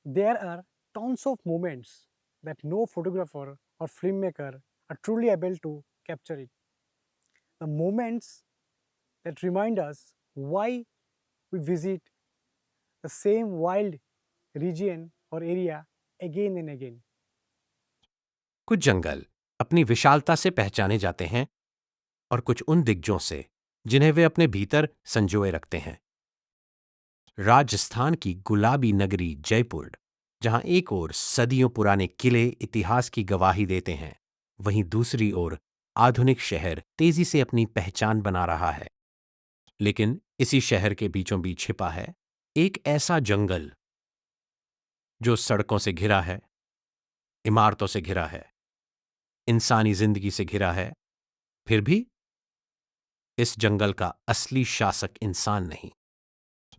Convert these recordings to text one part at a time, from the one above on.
There are tons of moments that no photographer or filmmaker are truly able to capture it. The moments that remind us why we visit the same wild region or area again and again. कुछ जंगल अपनी विशालता से पहचाने जाते हैं और कुछ उन दिग्गजों से जिन्हें वे अपने भीतर संजोए रखते हैं। राजस्थान की गुलाबी नगरी जयपुर, जहां एक ओर सदियों पुराने किले इतिहास की गवाही देते हैं, वहीं दूसरी ओर आधुनिक शहर तेजी से अपनी पहचान बना रहा है। लेकिन इसी शहर के बीचों बीच छिपा है एक ऐसा जंगल जो सड़कों से घिरा है, इमारतों से घिरा है, इंसानी जिंदगी से घिरा है। फिर भी इस जंगल का असली शासक इंसान नहीं,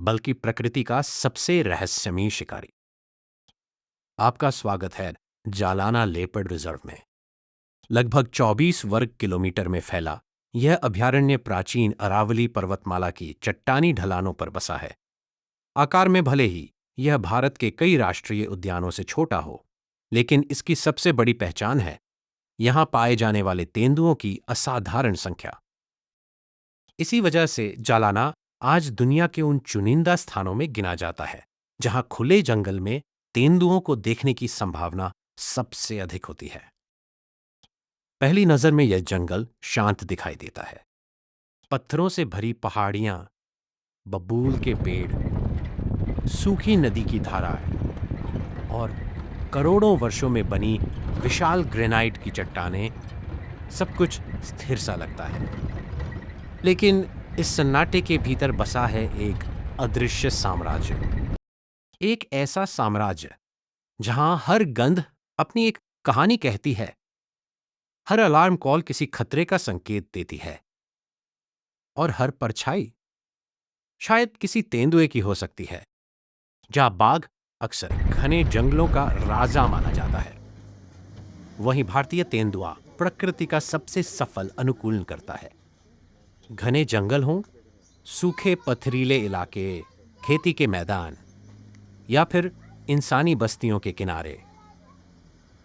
बल्कि प्रकृति का सबसे रहस्यमयी शिकारी। आपका स्वागत है जालाना लेपर्ड रिजर्व में। लगभग 24 वर्ग किलोमीटर में फैला यह अभयारण्य प्राचीन अरावली पर्वतमाला की चट्टानी ढलानों पर बसा है। आकार में भले ही यह भारत के कई राष्ट्रीय उद्यानों से छोटा हो, लेकिन इसकी सबसे बड़ी पहचान है यहां पाए जाने वाले तेंदुओं की असाधारण संख्या। इसी वजह से जालाना आज दुनिया के उन चुनिंदा स्थानों में गिना जाता है जहां खुले जंगल में तेंदुओं को देखने की संभावना सबसे अधिक होती है। पहली नजर में यह जंगल शांत दिखाई देता है। पत्थरों से भरी पहाड़ियां, बबूल के पेड़, सूखी नदी की धाराएं और करोड़ों वर्षों में बनी विशाल ग्रेनाइट की चट्टानें, सब कुछ स्थिर सा लगता है। लेकिन इस सन्नाटे के भीतर बसा है एक अदृश्य साम्राज्य। एक ऐसा साम्राज्य जहां हर गंध अपनी एक कहानी कहती है, हर अलार्म कॉल किसी खतरे का संकेत देती है और हर परछाई शायद किसी तेंदुए की हो सकती है। जहां बाघ अक्सर घने जंगलों का राजा माना जाता है, वहीं भारतीय तेंदुआ प्रकृति का सबसे सफल अनुकूलन करता है। घने जंगल हों, सूखे पथरीले इलाके, खेती के मैदान या फिर इंसानी बस्तियों के किनारे,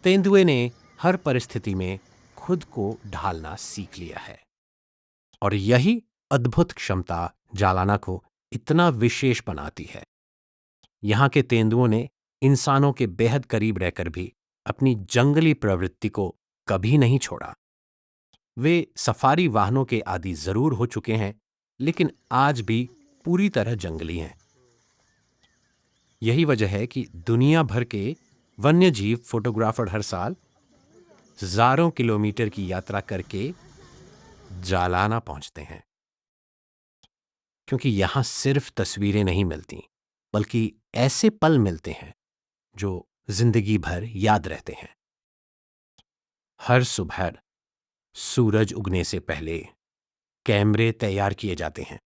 तेंदुए ने हर परिस्थिति में खुद को ढालना सीख लिया है। और यही अद्भुत क्षमता जालाना को इतना विशेष बनाती है। यहां के तेंदुओं ने इंसानों के बेहद करीब रहकर भी अपनी जंगली प्रवृत्ति को कभी नहीं छोड़ा। वे सफारी वाहनों के आदी जरूर हो चुके हैं, लेकिन आज भी पूरी तरह जंगली हैं। यही वजह है कि दुनिया भर के वन्यजीव फोटोग्राफर हर साल हजारों किलोमीटर की यात्रा करके जालाना पहुंचते हैं, क्योंकि यहां सिर्फ तस्वीरें नहीं मिलती, बल्कि ऐसे पल मिलते हैं जो जिंदगी भर याद रहते हैं। हर सुबह सूरज उगने से पहले कैमरे तैयार किए जाते हैं,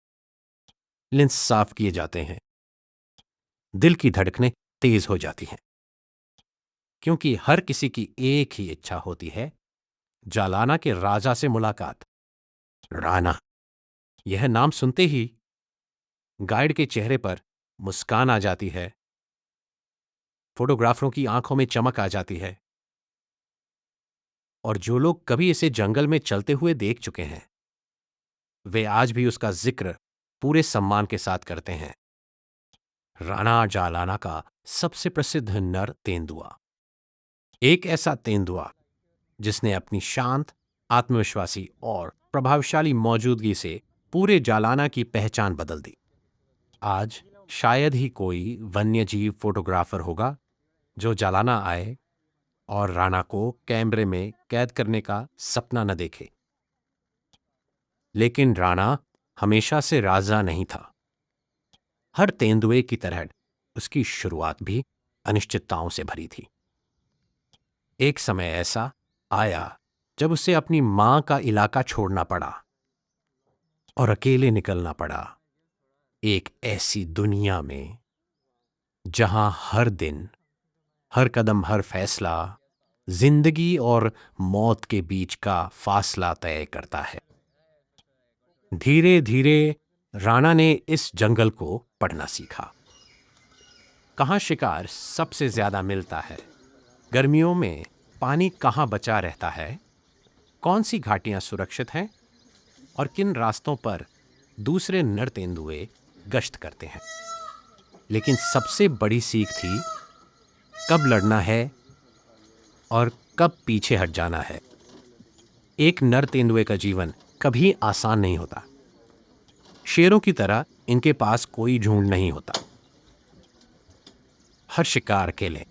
लेंस साफ किए जाते हैं, दिल की धड़कनें तेज हो जाती हैं, क्योंकि हर किसी की एक ही इच्छा होती है, जालाना के राजा से मुलाकात। राणा, यह नाम सुनते ही गाइड के चेहरे पर मुस्कान आ जाती है, फोटोग्राफरों की आंखों में चमक आ जाती है, और जो लोग कभी इसे जंगल में चलते हुए देख चुके हैं, वे आज भी उसका जिक्र पूरे सम्मान के साथ करते हैं। राणा जालाना का सबसे प्रसिद्ध नर तेंदुआ, एक ऐसा तेंदुआ जिसने अपनी शांत, आत्मविश्वासी और प्रभावशाली मौजूदगी से पूरे जालाना की पहचान बदल दी। आज शायद ही कोई वन्यजीव फोटोग्राफर होगा जो जालाना आए और राणा को कैमरे में कैद करने का सपना न देखे। लेकिन राणा हमेशा से राजा नहीं था। हर तेंदुए की तरह उसकी शुरुआत भी अनिश्चितताओं से भरी थी। एक समय ऐसा आया जब उसे अपनी मां का इलाका छोड़ना पड़ा और अकेले निकलना पड़ा, एक ऐसी दुनिया में जहां हर दिन, हर कदम, हर फैसला जिंदगी और मौत के बीच का फासला तय करता है। धीरे धीरे राणा ने इस जंगल को पढ़ना सीखा। कहाँ शिकार सबसे ज्यादा मिलता है, गर्मियों में पानी कहाँ बचा रहता है, कौन सी घाटियां सुरक्षित हैं और किन रास्तों पर दूसरे नर तेंदुए गश्त करते हैं। लेकिन सबसे बड़ी सीख थी कब लड़ना है और कब पीछे हट जाना है। एक नर तेंदुए का जीवन कभी आसान नहीं होता। शेरों की तरह इनके पास कोई झुंड नहीं होता। हर शिकार के लिए,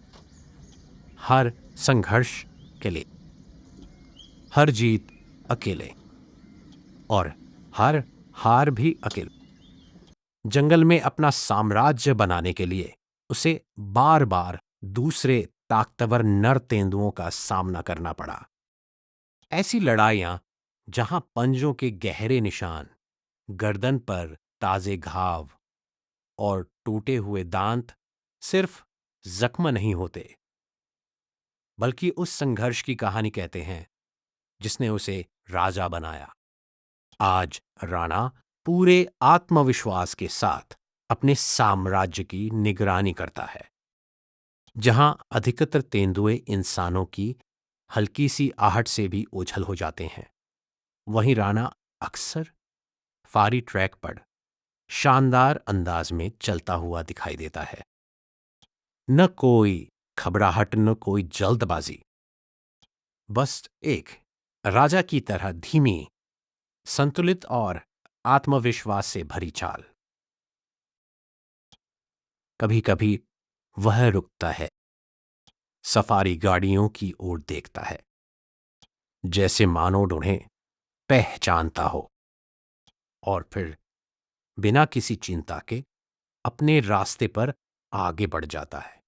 हर संघर्ष के लिए, हर जीत अकेले और हर हार भी अकेले। जंगल में अपना साम्राज्य बनाने के लिए उसे बार बार दूसरे ताकतवर नर तेंदुओं का सामना करना पड़ा। ऐसी लड़ाइयां जहां पंजों के गहरे निशान, गर्दन पर ताजे घाव और टूटे हुए दांत सिर्फ जख्म नहीं होते, बल्कि उस संघर्ष की कहानी कहते हैं जिसने उसे राजा बनाया। आज राणा पूरे आत्मविश्वास के साथ अपने साम्राज्य की निगरानी करता है। जहां अधिकतर तेंदुए इंसानों की हल्की सी आहट से भी ओझल हो जाते हैं, वहीं राणा अक्सर फारी ट्रैक पर शानदार अंदाज में चलता हुआ दिखाई देता है। न कोई घबराहट, न कोई जल्दबाजी, बस एक राजा की तरह धीमी, संतुलित और आत्मविश्वास से भरी चाल। कभी कभी वह रुकता है, सफारी गाड़ियों की ओर देखता है, जैसे मानो उन्हें पहचानता हो, और फिर बिना किसी चिंता के अपने रास्ते पर आगे बढ़ जाता है।